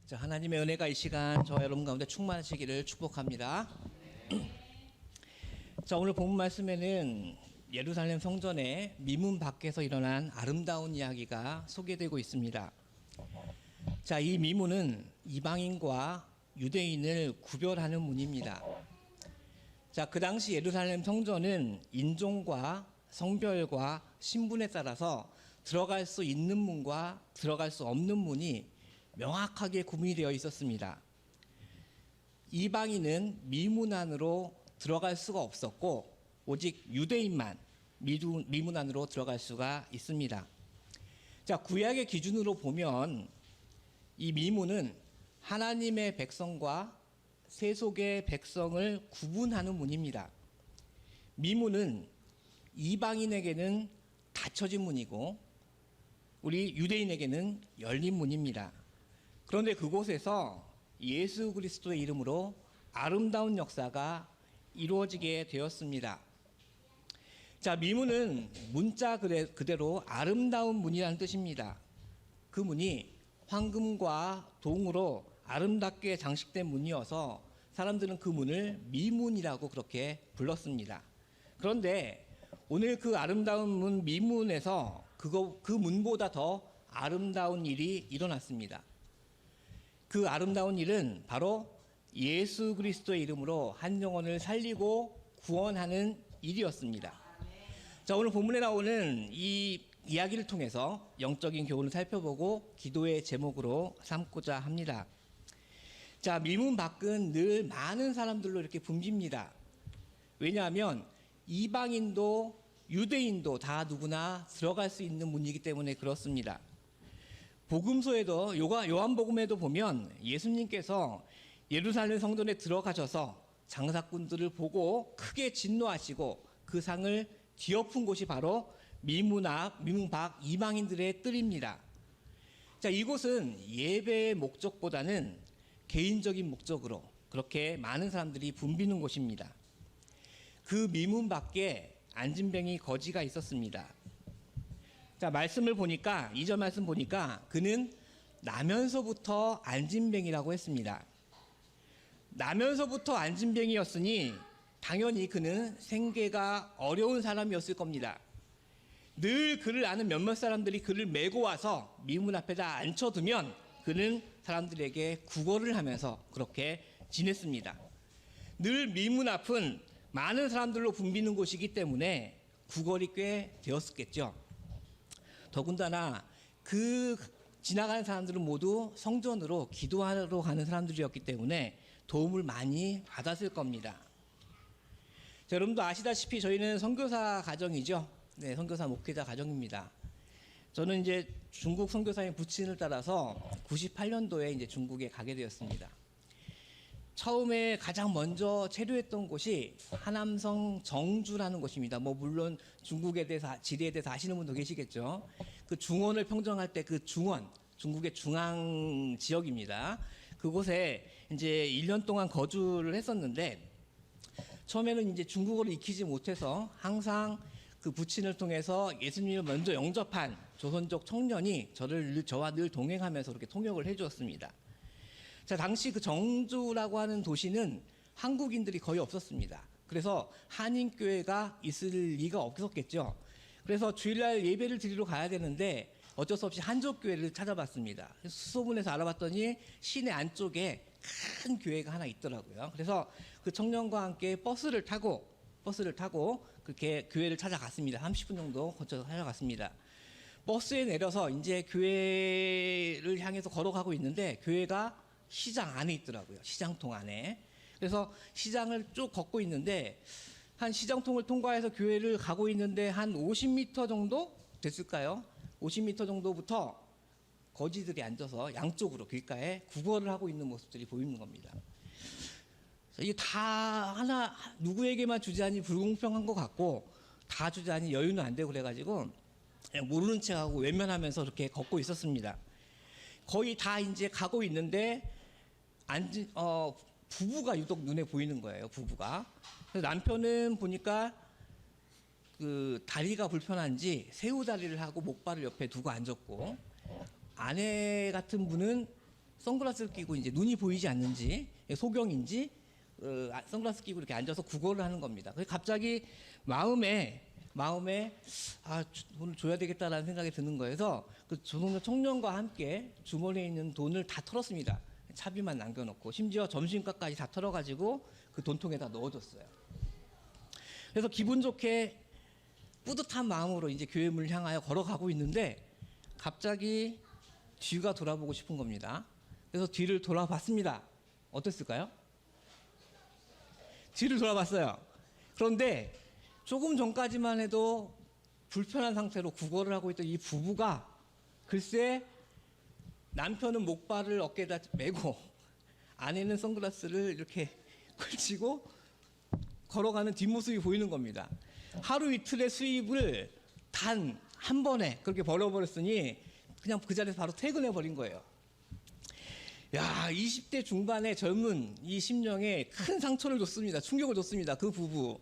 자, 하나님의 은혜가 이 시간 저와 여러분 가운데 충만하시기를 축복합니다. 자, 오늘 본문 말씀에는 예루살렘 성전의 미문 밖에서 일어난 아름다운 이야기가 소개되고 있습니다. 자, 이 미문은 이방인과 유대인을 구별하는 문입니다. 자, 그 당시 예루살렘 성전은 인종과 성별과 신분에 따라서 들어갈 수 있는 문과 들어갈 수 없는 문이 명확하게 구분이 되어 있었습니다. 이방인은 미문 안으로 들어갈 수가 없었고 오직 유대인만 미문 안으로 들어갈 수가 있습니다. 자, 구약의 기준으로 보면 이 미문은 하나님의 백성과 세속의 백성을 구분하는 문입니다. 미문은 이방인에게는 닫혀진 문이고 우리 유대인에게는 열린 문입니다. 그런데 그곳에서 예수 그리스도의 이름으로 아름다운 역사가 이루어지게 되었습니다. 자, 미문은 문자 그대로 아름다운 문이라는 뜻입니다. 그 문이 황금과 동으로 아름답게 장식된 문이어서 사람들은 그 문을 미문이라고 그렇게 불렀습니다. 그런데 오늘 그 아름다운 문 미문에서 그 문보다 더 아름다운 일이 일어났습니다. 그 아름다운 일은 바로 예수 그리스도의 이름으로 한 영혼을 살리고 구원하는 일이었습니다. 자, 오늘 본문에 나오는 이 이야기를 통해서 영적인 교훈을 살펴보고 기도의 제목으로 삼고자 합니다. 자, 미문 밖은 늘 많은 사람들로 이렇게 붐빕니다. 왜냐하면 이방인도 유대인도 다 누구나 들어갈 수 있는 문이기 때문에 그렇습니다. 복음서에도 요한복음에도 보면 예수님께서 예루살렘 성전에 들어가셔서 장사꾼들을 보고 크게 진노하시고 그 상을 뒤엎은 곳이 바로 미문 밖 이방인들의 뜰입니다. 자, 이곳은 예배의 목적보다는 개인적인 목적으로 그렇게 많은 사람들이 붐비는 곳입니다. 그 미문 밖에 안진뱅이 거지가 있었습니다. 자, 말씀을 보니까 2절 말씀 보니까 그는 나면서부터 안진뱅이라고 했습니다. 나면서부터 안진뱅이였으니 당연히 그는 생계가 어려운 사람이었을 겁니다. 늘 그를 아는 몇몇 사람들이 그를 메고 와서 미문 앞에다 앉혀두면 그는 사람들에게 구걸을 하면서 그렇게 지냈습니다. 늘 미문 앞은 많은 사람들로 붐비는 곳이기 때문에 구걸이 꽤 되었겠죠. 더군다나 그 지나가는 사람들은 모두 성전으로 기도하러 가는 사람들이었기 때문에 도움을 많이 받았을 겁니다. 자, 여러분도 아시다시피 저희는 선교사 가정이죠. 네, 선교사 목회자 가정입니다. 저는 이제 중국 선교사의 부친을 따라서 98년도에 이제 중국에 가게 되었습니다. 처음에 가장 먼저 체류했던 곳이 하남성 정주라는 곳입니다. 물론 중국에 대해서 지리에 대해서 아시는 분도 계시겠죠. 그 중원을 평정할 때 그 중원, 중국의 중앙 지역입니다. 그곳에 이제 1년 동안 거주를 했었는데 처음에는 이제 중국어를 익히지 못해서 항상 그 부친을 통해서 예수님을 먼저 영접한 조선족 청년이 저와 늘 동행하면서 그렇게 통역을 해주었습니다. 자, 당시 그 정주라고 하는 도시는 한국인들이 거의 없었습니다. 그래서 한인교회가 있을 리가 없었겠죠. 그래서 주일날 예배를 드리러 가야 되는데 어쩔 수 없이 한족교회를 찾아봤습니다. 수소문해서 알아봤더니 시내 안쪽에 큰 교회가 하나 있더라고요. 그래서 그 청년과 함께 버스를 타고 그렇게 교회를 찾아갔습니다. 30분 정도 거쳐서 찾아갔습니다. 버스에 내려서 이제 교회를 향해서 걸어가고 있는데 교회가 시장 안에 있더라고요. 시장통 안에. 그래서 시장을 쭉 걷고 있는데 한 시장통을 통과해서 교회를 가고 있는데 한 50m 정도 됐을까요? 50m 정도부터 거지들이 앉아서 양쪽으로 길가에 구걸을 하고 있는 모습들이 보이는 겁니다. 이게 다 하나 누구에게만 주자니 불공평한 것 같고 다 주자니 여유는 안 되고 그래가지고 그냥 모르는 척하고 외면하면서 이렇게 걷고 있었습니다. 거의 다 이제 가고 있는데 부부가 유독 눈에 보이는 거예요. 부부가. 그래서 남편은 보니까 그 다리가 불편한지 새우 다리를 하고 목발을 옆에 두고 앉았고 아내 같은 분은 선글라스를 끼고 이제 눈이 보이지 않는지 소경인지 선글라스 끼고 이렇게 앉아서 구걸을 하는 겁니다. 그래서 갑자기 마음에 돈을 줘야 되겠다라는 생각이 드는 거여서 그 조동료 청년과 함께 주머니에 있는 돈을 다 털었습니다. 차비만 남겨놓고 심지어 점심값까지 다 털어가지고 그 돈통에다 넣어줬어요. 그래서 기분 좋게 뿌듯한 마음으로 이제 교회문을 향하여 걸어가고 있는데 갑자기 뒤가 돌아보고 싶은 겁니다. 그래서 뒤를 돌아봤습니다. 어땠을까요? 뒤를 돌아봤어요. 그런데 조금 전까지만 해도 불편한 상태로 구걸을 하고 있던 이 부부가 글쎄 남편은 목발을 어깨에다 메고 아내는 선글라스를 이렇게 걸치고 걸어가는 뒷모습이 보이는 겁니다. 하루 이틀의 수입을 단 한 번에 그렇게 벌어버렸으니 그냥 그 자리에서 바로 퇴근해 버린 거예요. 야, 20대 중반의 젊은 이 심령에 큰 상처를 줬습니다. 충격을 줬습니다. 그 부부.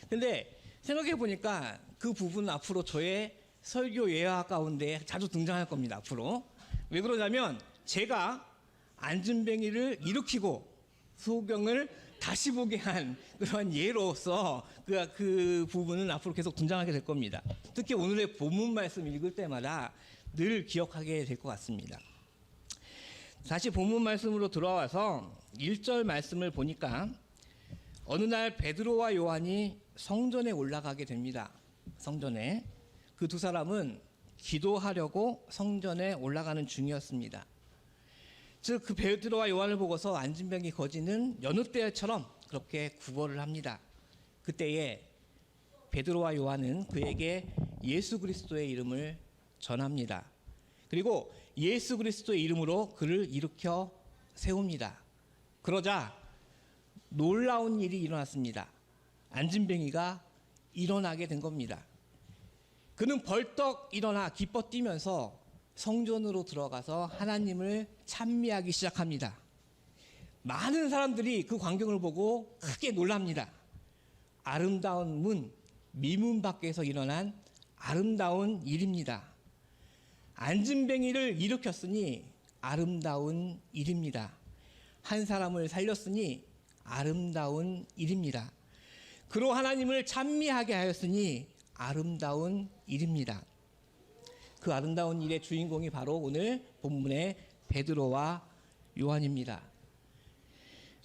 근데 생각해 보니까 그 부부는 앞으로 저의 설교 예화 가운데 자주 등장할 겁니다. 앞으로. 왜 그러냐면 제가 안진뱅이를 일으키고 소경을 다시 보게 한 그런 예로서 그 부분은 앞으로 계속 등장하게 될 겁니다. 특히 오늘의 본문 말씀 읽을 때마다 늘 기억하게 될 것 같습니다. 다시 본문 말씀으로 돌아와서 1절 말씀을 보니까 어느 날 베드로와 요한이 성전에 올라가게 됩니다. 성전에. 그 두 사람은 기도하려고 성전에 올라가는 중이었습니다. 즉 그 베드로와 요한을 보고서 안진뱅이 거지는 여느 때처럼 그렇게 구걸을 합니다. 그때에 베드로와 요한은 그에게 예수 그리스도의 이름을 전합니다. 그리고 예수 그리스도의 이름으로 그를 일으켜 세웁니다. 그러자 놀라운 일이 일어났습니다. 안진뱅이가 일어나게 된 겁니다. 그는 벌떡 일어나 기뻐 뛰면서 성전으로 들어가서 하나님을 찬미하기 시작합니다. 많은 사람들이 그 광경을 보고 크게 놀랍니다. 아름다운 문, 미문 밖에서 일어난 아름다운 일입니다. 안진뱅이를 일으켰으니 아름다운 일입니다. 한 사람을 살렸으니 아름다운 일입니다. 그로 하나님을 찬미하게 하였으니 아름다운 일입니다. 그 아름다운 일의 주인공이 바로 오늘 본문의 베드로와 요한입니다.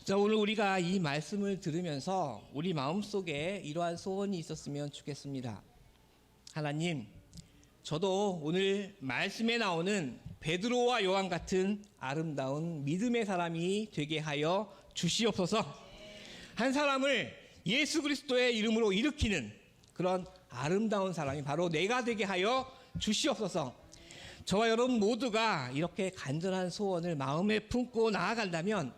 자, 오늘 우리가 이 말씀을 들으면서 우리 마음속에 이러한 소원이 있었으면 좋겠습니다. 하나님, 저도 오늘 말씀에 나오는 베드로와 요한 같은 아름다운 믿음의 사람이 되게 하여 주시옵소서. 한 사람을 예수 그리스도의 이름으로 일으키는 그런 아름다운 사람이 바로 내가 되게 하여 주시옵소서. 저와 여러분 모두가 이렇게 간절한 소원을 마음에 품고 나아간다면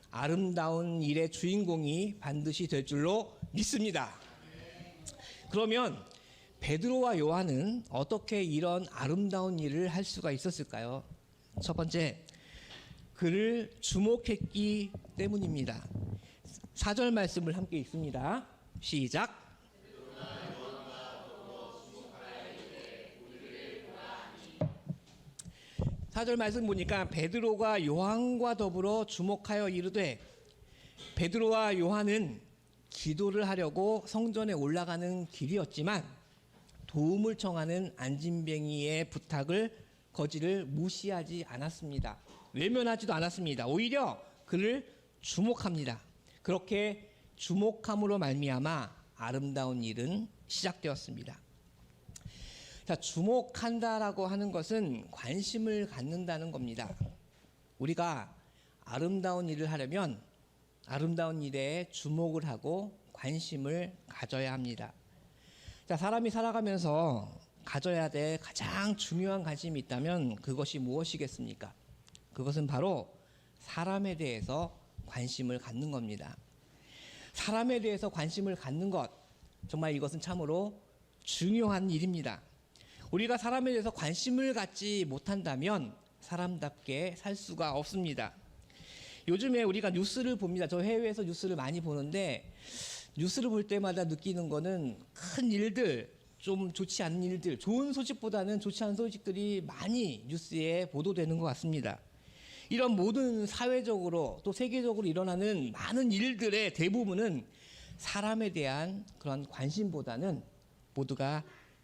아름다운 일의 주인공이 반드시 될 줄로 믿습니다. 그러면 베드로와 요한은 어떻게 이런 아름다운 일을 할 수가 있었을까요? 첫 번째, 그를 주목했기 때문입니다. 4절 말씀을 함께 읽습니다. 시작. 4절 말씀 보니까 베드로가 요한과 더불어 주목하여 이르되, 베드로와 요한은 기도를 하려고 성전에 올라가는 길이었지만 도움을 청하는 안진뱅이의 부탁을 거지를 무시하지 않았습니다. 외면하지도 않았습니다. 오히려 그를 주목합니다. 그렇게 주목함으로 말미암아 아름다운 일은 시작되었습니다. 자, 주목한다라고 하는 것은 관심을 갖는다는 겁니다. 우리가 아름다운 일을 하려면 아름다운 일에 주목을 하고 관심을 가져야 합니다. 자, 사람이 살아가면서 가져야 될 가장 중요한 관심이 있다면 그것이 무엇이겠습니까? 그것은 바로 사람에 대해서 관심을 갖는 겁니다. 사람에 대해서 관심을 갖는 것, 정말 이것은 참으로 중요한 일입니다. 우리가 사람에 대해서 관심을 갖지 못한다면 사람답게 살 수가 없습니다. 요즘에 우리가 뉴스를 봅니다. 저 해외에서 뉴스를 많이 보는데 뉴스를 볼 때마다 느끼는 거는 큰 일들, 좀 좋지 않은 일들, 좋은 소식보다는 좋지 않은 소식들이 많이 뉴스에 보도되는 것 같습니다. 이런 모든 사회적으로 또 세계적으로 일어나는 많은 일들의 대부분은 사람에 대한 그런 관심보다는 모두가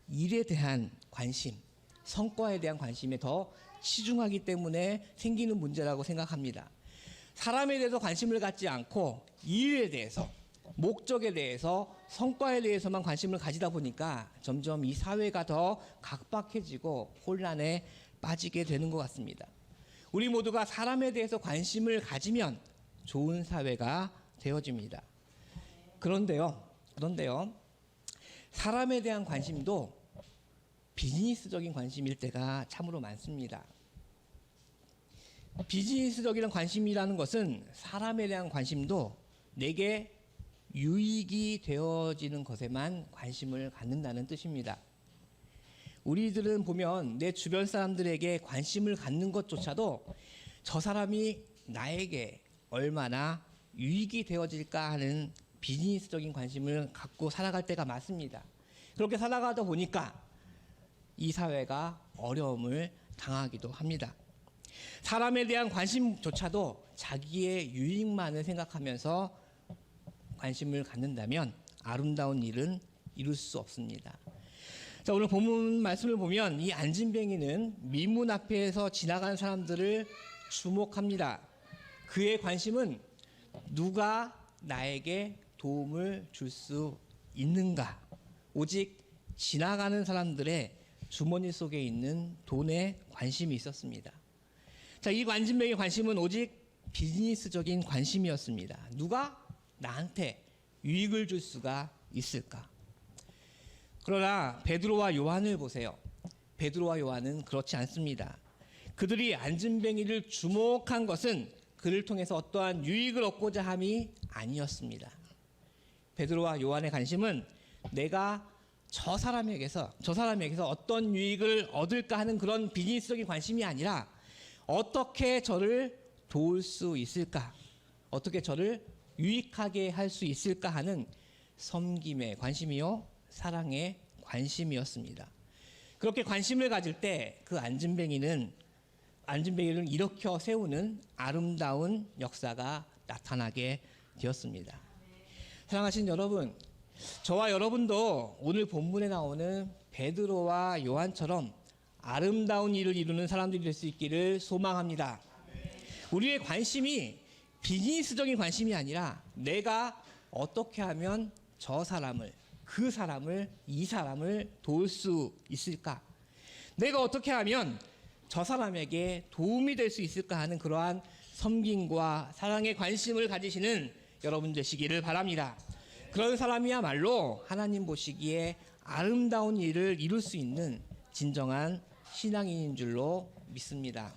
일에 대한 관심, 성과에 대한 관심에 더 치중하기 때문에 생기는 문제라고 생각합니다. 사람에 대해서 관심을 갖지 않고 일에 대해서, 목적에 대해서, 성과에 대해서만 관심을 가지다 보니까 점점 이 사회가 더 각박해지고 혼란에 빠지게 되는 것 같습니다. 우리 모두가 사람에 대해서 관심을 가지면 좋은 사회가 되어집니다. 그런데요, 사람에 대한 관심도 비즈니스적인 관심일 때가 참으로 많습니다. 비즈니스적인 관심이라는 것은 사람에 대한 관심도 내게 유익이 되어지는 것에만 관심을 갖는다는 뜻입니다. 우리들은 보면 내 주변 사람들에게 관심을 갖는 것조차도 저 사람이 나에게 얼마나 유익이 되어질까 하는 비즈니스적인 관심을 갖고 살아갈 때가 많습니다. 그렇게 살아가다 보니까 이 사회가 어려움을 당하기도 합니다. 사람에 대한 관심조차도 자기의 유익만을 생각하면서 관심을 갖는다면 아름다운 일은 이룰 수 없습니다. 자, 오늘 본문 말씀을 보면 이 안진뱅이는 미문 앞에서 지나간 사람들을 주목합니다. 그의 관심은 누가 나에게 도움을 줄 수 있는가? 오직 지나가는 사람들의 주머니 속에 있는 돈에 관심이 있었습니다. 자, 이 안진뱅이의 관심은 오직 비즈니스적인 관심이었습니다. 누가 나한테 유익을 줄 수가 있을까? 그러나 베드로와 요한을 보세요. 베드로와 요한은 그렇지 않습니다. 그들이 안진뱅이를 주목한 것은 그를 통해서 어떠한 유익을 얻고자 함이 아니었습니다. 베드로와 요한의 관심은 내가 저 사람에게서 어떤 유익을 얻을까 하는 그런 비즈니스적인 관심이 아니라 어떻게 저를 도울 수 있을까? 어떻게 저를 유익하게 할 수 있을까 하는 섬김의 관심이요, 사랑의 관심이었습니다. 그렇게 관심을 가질 때 그 안진뱅이를 일으켜 세우는 아름다운 역사가 나타나게 되었습니다. 사랑하신 여러분, 저와 여러분도 오늘 본문에 나오는 베드로와 요한처럼 아름다운 일을 이루는 사람들이 될 수 있기를 소망합니다. 우리의 관심이 비즈니스적인 관심이 아니라 내가 어떻게 하면 이 사람을 도울 수 있을까? 내가 어떻게 하면 저 사람에게 도움이 될 수 있을까 하는 그러한 섬김과 사랑의 관심을 가지시는 여러분 되시기를 바랍니다. 그런 사람이야말로 하나님 보시기에 아름다운 일을 이룰 수 있는 진정한 신앙인인 줄로 믿습니다.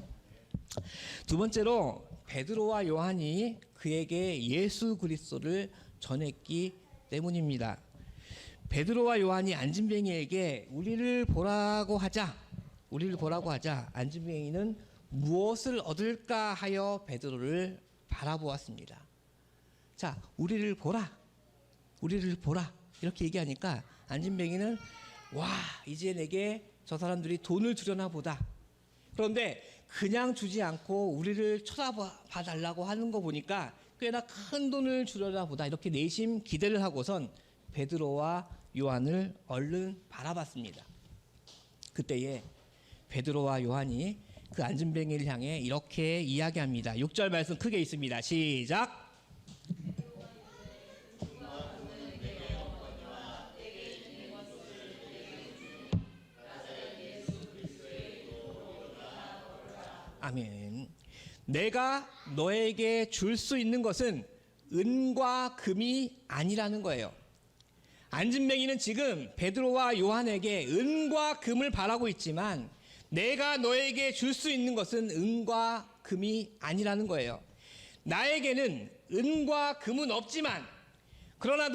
두 번째로 베드로와 요한이 그에게 예수 그리스도를 전했기 때문입니다. 베드로와 요한이 안진뱅이에게 우리를 보라고 하자 안진뱅이는 무엇을 얻을까 하여 베드로를 바라보았습니다. 자, 우리를 보라 이렇게 얘기하니까 안진뱅이는 와, 이제 내게 저 사람들이 돈을 주려나 보다. 그런데 그냥 주지 않고 우리를 쳐다봐 달라고 하는 거 보니까 꽤나 큰 돈을 주려나 보다. 이렇게 내심 기대를 하고선 베드로와 요한을 얼른 바라봤습니다. 그때에 베드로와 요한이 그 안진뱅이를 향해 이렇게 이야기합니다. 6절 말씀 크게 있습니다. 시작. 아멘. 내가 너에게 줄 수 있는 것은 은과 금이 아니라는 거예요. 안진뱅이는 지금 베드로와 요한에게 은과 금을 바라고 있지만 내가 너에게 줄 수 있는 것은 은과 금이 아니라는 거예요. 나에게는 은과 금은 없지만 그러나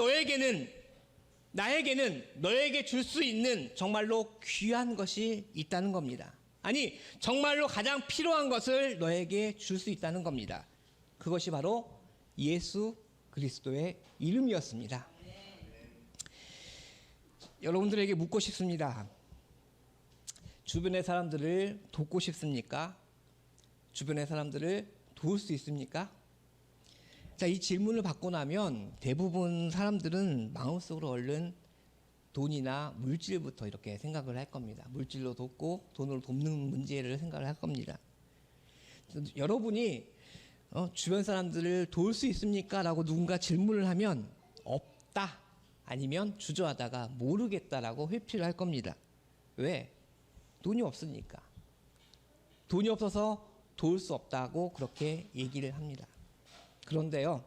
나에게는 너에게 줄 수 있는 정말로 귀한 것이 있다는 겁니다. 아니, 정말로 가장 필요한 것을 너에게 줄 수 있다는 겁니다. 그것이 바로 예수 그리스도의 이름이었습니다. 여러분들에게 묻고 싶습니다. 주변의 사람들을 돕고 싶습니까? 주변의 사람들을 도울 수 있습니까? 자, 이 질문을 받고 나면 대부분 사람들은 마음속으로 얼른 돈이나 물질부터 이렇게 생각을 할 겁니다. 물질로 돕고 돈으로 돕는 문제를 생각을 할 겁니다. 여러분이 주변 사람들을 도울 수 있습니까? 라고 누군가 질문을 하면 없다, 아니면 주저하다가 모르겠다라고 회피를 할 겁니다. 왜? 돈이 없으니까. 돈이 없어서 도울 수 없다고 그렇게 얘기를 합니다. 그런데요,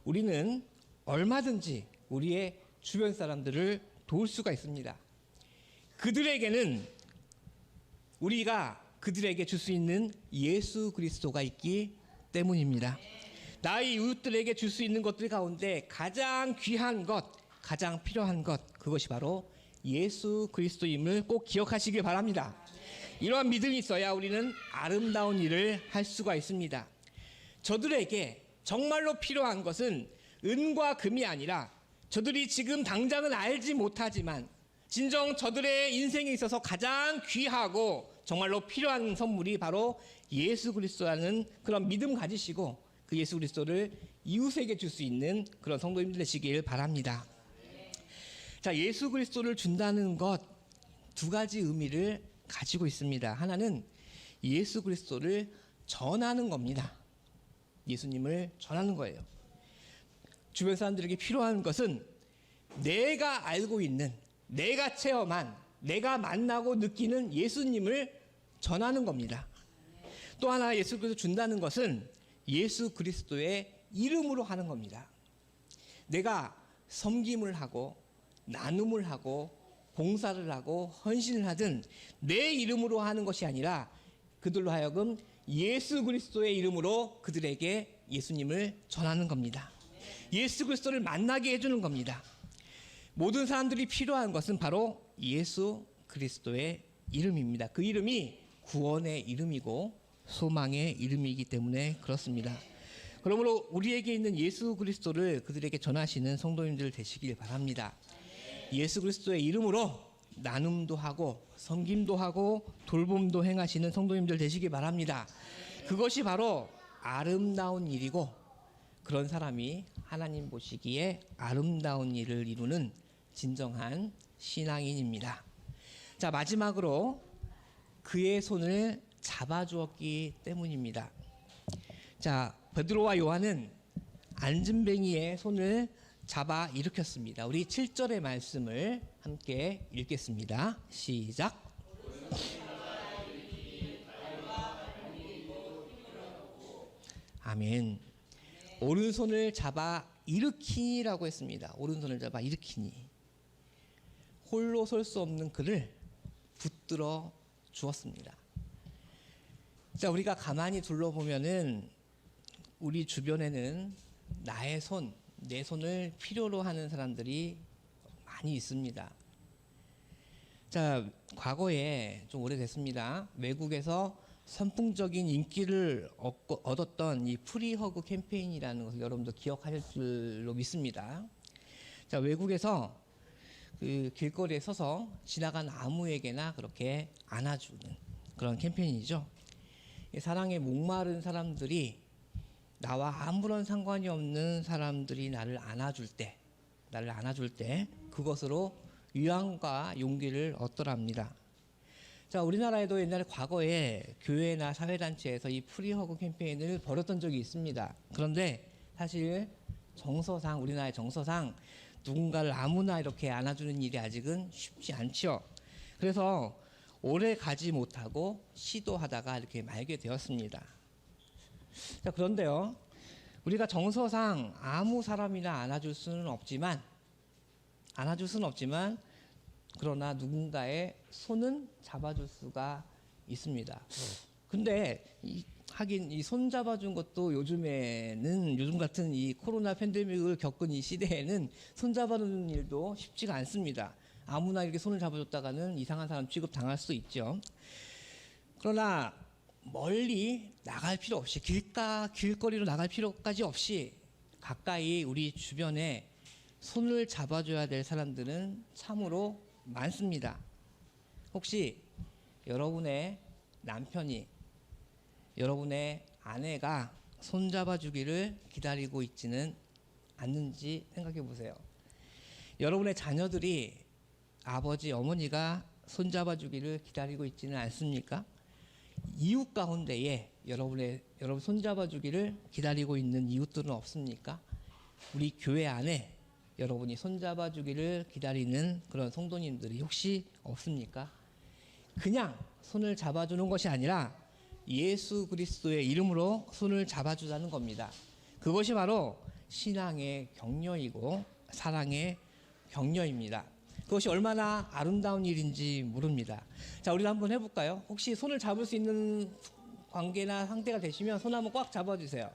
우리는 얼마든지 우리의 주변 사람들을 도울 수가 있습니다. 그들에게는 우리가 그들에게 줄 수 있는 예수 그리스도가 있기 때문입니다. 나의 이웃들에게 줄 수 있는 것들 가운데 가장 귀한 것, 가장 필요한 것, 그것이 바로 예수 그리스도임을 꼭 기억하시길 바랍니다. 이러한 믿음이 있어야 우리는 아름다운 일을 할 수가 있습니다. 저들에게 정말로 필요한 것은 은과 금이 아니라 저들이 지금 당장은 알지 못하지만 진정 저들의 인생에 있어서 가장 귀하고 정말로 필요한 선물이 바로 예수 그리스도라는 그런 믿음 가지시고 그 예수 그리스도를 이웃에게 줄 수 있는 그런 성도님들 되시길 바랍니다. 자, 예수 그리스도를 준다는 것 두 가지 의미를 가지고 있습니다. 하나는 예수 그리스도를 전하는 겁니다. 예수님을 전하는 거예요. 주변 사람들에게 필요한 것은 내가 알고 있는, 내가 체험한, 내가 만나고 느끼는 예수님을 전하는 겁니다. 또 하나 예수 그리스도 준다는 것은 예수 그리스도의 이름으로 하는 겁니다. 내가 섬김을 하고 나눔을 하고 봉사를 하고 헌신을 하든 내 이름으로 하는 것이 아니라 그들로 하여금 예수 그리스도의 이름으로 그들에게 예수님을 전하는 겁니다. 예수 그리스도를 만나게 해주는 겁니다. 모든 사람들이 필요한 것은 바로 예수 그리스도의 이름입니다. 그 이름이 구원의 이름이고 소망의 이름이기 때문에 그렇습니다. 그러므로 우리에게 있는 예수 그리스도를 그들에게 전하시는 성도님들 되시길 바랍니다. 예수 그리스도의 이름으로 나눔도 하고 섬김도 하고 돌봄도 행하시는 성도님들 되시길 바랍니다. 그것이 바로 아름다운 일이고 그런 사람이 하나님 보시기에 아름다운 일을 이루는 진정한 신앙인입니다. 자, 마지막으로 그의 손을 잡아주었기 때문입니다. 자, 베드로와 요한은 안진뱅이의 손을 잡아 일으켰습니다. 우리 7절의 말씀을 함께 읽겠습니다. 시작. 아멘. 오른손을 잡아 일으키니라고 했습니다. 오른손을 잡아 일으키니. 홀로 설 수 없는 그를 붙들어 주었습니다. 자, 우리가 가만히 둘러보면은 우리 주변에는 나의 손, 내 손을 필요로 하는 사람들이 많이 있습니다. 자, 과거에 좀 오래됐습니다. 외국에서 선풍적인 인기를 얻었던 이 프리허그 캠페인이라는 것을 여러분도 기억하실 줄로 믿습니다. 자, 외국에서 그 길거리에 서서 지나간 아무에게나 그렇게 안아주는 그런 캠페인이죠. 사랑에 목마른 사람들이 나와 아무런 상관이 없는 사람들이 나를 안아줄 때 그것으로 위안과 용기를 얻더랍니다. 자, 우리나라에도 옛날에 과거에 교회나 사회단체에서 이 프리허그 캠페인을 벌였던 적이 있습니다. 그런데 사실 정서상, 우리나라의 정서상 누군가를 아무나 이렇게 안아주는 일이 아직은 쉽지 않죠. 그래서 오래 가지 못하고 시도하다가 이렇게 말게 되었습니다. 자, 그런데요, 우리가 정서상 아무 사람이나 안아줄 수는 없지만 그러나 누군가의 손은 잡아줄 수가 있습니다. 근데 하긴 이 손 잡아준 것도 요즘 같은 이 코로나 팬데믹을 겪은 이 시대에는 손 잡아주는 일도 쉽지가 않습니다. 아무나 이렇게 손을 잡아줬다가는 이상한 사람 취급 당할 수 있죠. 그러나 멀리 나갈 필요 없이 길거리로 나갈 필요까지 없이 가까이 우리 주변에 손을 잡아줘야 될 사람들은 참으로 많습니다. 혹시 여러분의 남편이 여러분의 아내가 손잡아 주기를 기다리고 있지는 않는지 생각해 보세요. 여러분의 자녀들이 아버지, 어머니가 손잡아 주기를 기다리고 있지는 않습니까? 이웃 가운데에 여러분 손잡아 주기를 기다리고 있는 이웃들은 없습니까? 우리 교회 안에 여러분이 손잡아 주기를 기다리는 그런 성도님들이 혹시 없습니까? 그냥 손을 잡아주는 것이 아니라 예수 그리스도의 이름으로 손을 잡아주자는 겁니다. 그것이 바로 신앙의 격려이고 사랑의 격려입니다. 그것이 얼마나 아름다운 일인지 모릅니다. 자, 우리도 한번 해볼까요? 혹시 손을 잡을 수 있는 관계나 상태가 되시면 손 한번 꽉 잡아주세요.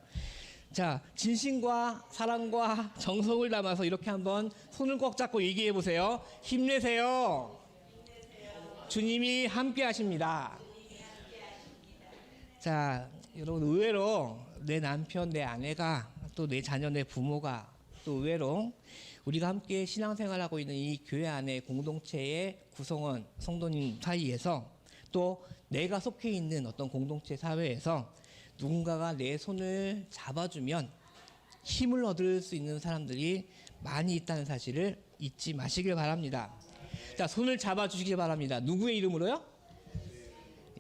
자, 진심과 사랑과 정성을 담아서 이렇게 한번 손을 꽉 잡고 얘기해 보세요. 힘내세요. 주님이 함께 하십니다. 자, 여러분, 의외로 내 남편, 내 아내가, 또 내 자녀, 내 부모가, 또 의외로 우리가 함께 신앙생활하고 있는 이 교회 안의 공동체의 구성원 성도님 사이에서, 또 내가 속해 있는 어떤 공동체 사회에서 누군가가 내 손을 잡아주면 힘을 얻을 수 있는 사람들이 많이 있다는 사실을 잊지 마시길 바랍니다. 자, 손을 잡아주시길 바랍니다. 누구의 이름으로요?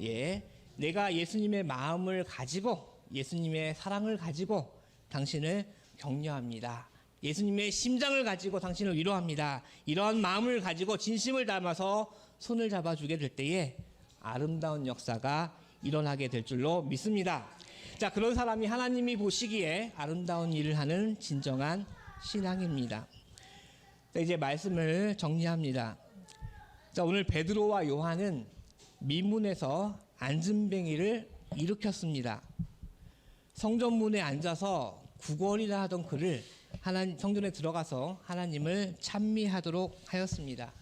예, 내가 예수님의 마음을 가지고, 예수님의 사랑을 가지고 당신을 격려합니다. 예수님의 심장을 가지고 당신을 위로합니다. 이러한 마음을 가지고 진심을 담아서 손을 잡아주게 될 때에 아름다운 역사가 일어나게 될 줄로 믿습니다. 자, 그런 사람이 하나님이 보시기에 아름다운 일을 하는 진정한 신앙입니다. 자, 이제 말씀을 정리합니다. 자, 오늘 베드로와 요한은 민문에서 앉은뱅이를 일으켰습니다. 성전문에 앉아서 구걸이나 하던 그를 성전에 들어가서 하나님을 찬미하도록 하였습니다.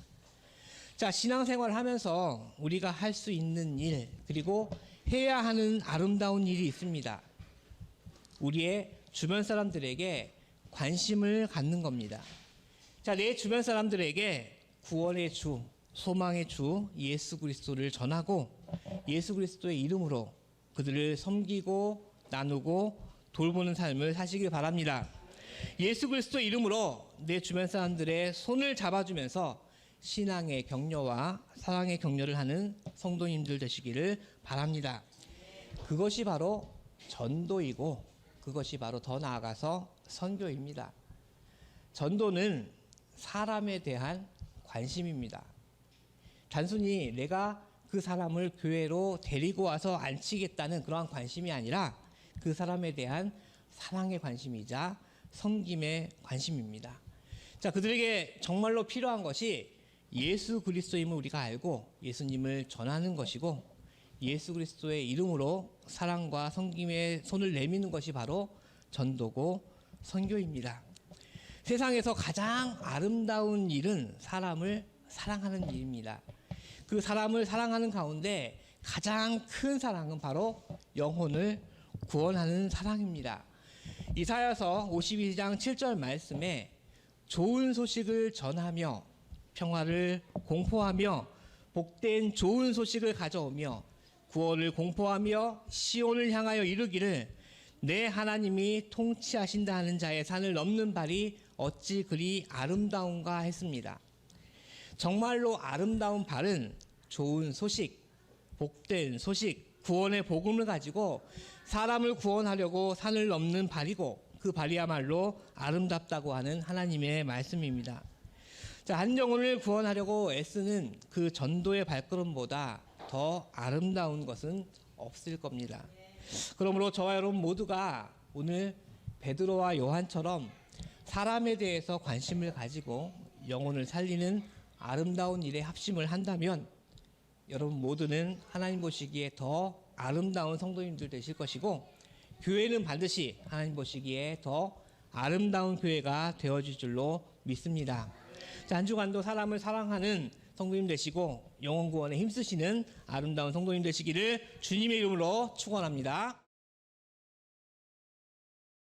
자, 신앙생활을 하면서 우리가 할 수 있는 일, 그리고 해야 하는 아름다운 일이 있습니다. 우리의 주변 사람들에게 관심을 갖는 겁니다. 자, 내 주변 사람들에게 구원의 주, 소망의 주 예수 그리스도를 전하고 예수 그리스도의 이름으로 그들을 섬기고 나누고 돌보는 삶을 사시길 바랍니다. 예수 그리스도 이름으로 내 주변 사람들의 손을 잡아주면서 신앙의 격려와 사랑의 격려를 하는 성도님들 되시기를 바랍니다. 그것이 바로 전도이고, 그것이 바로 더 나아가서 선교입니다. 전도는 사람에 대한 관심입니다. 단순히 내가 그 사람을 교회로 데리고 와서 앉히겠다는 그러한 관심이 아니라 그 사람에 대한 사랑의 관심이자 섬김의 관심입니다. 자, 그들에게 정말로 필요한 것이 예수 그리스도임을 우리가 알고 예수님을 전하는 것이고, 예수 그리스도의 이름으로 사랑과 섬김의 손을 내미는 것이 바로 전도고 선교입니다. 세상에서 가장 아름다운 일은 사람을 사랑하는 일입니다. 그 사람을 사랑하는 가운데 가장 큰 사랑은 바로 영혼을 구원하는 사랑입니다. 이사야서 52장 7절 말씀에 좋은 소식을 전하며 평화를 공포하며 복된 좋은 소식을 가져오며 구원을 공포하며 시온을 향하여 이르기를 내 하나님이 통치하신다 하는 자의 산을 넘는 발이 어찌 그리 아름다운가 했습니다. 정말로 아름다운 발은 좋은 소식, 복된 소식, 구원의 복음을 가지고 사람을 구원하려고 산을 넘는 발이고, 그 발이야말로 아름답다고 하는 하나님의 말씀입니다. 자, 한 영혼을 구원하려고 애쓰는 그 전도의 발걸음보다 더 아름다운 것은 없을 겁니다. 그러므로 저와 여러분 모두가 오늘 베드로와 요한처럼 사람에 대해서 관심을 가지고 영혼을 살리는 아름다운 일에 합심을 한다면 여러분 모두는 하나님 보시기에 더 아름다운 성도님들 되실 것이고, 교회는 반드시 하나님 보시기에 더 아름다운 교회가 되어질 줄로 믿습니다. 자, 한 주간도 사람을 사랑하는 성도님 되시고 영혼 구원에 힘쓰시는 아름다운 성도님 되시기를 주님의 이름으로 축원합니다.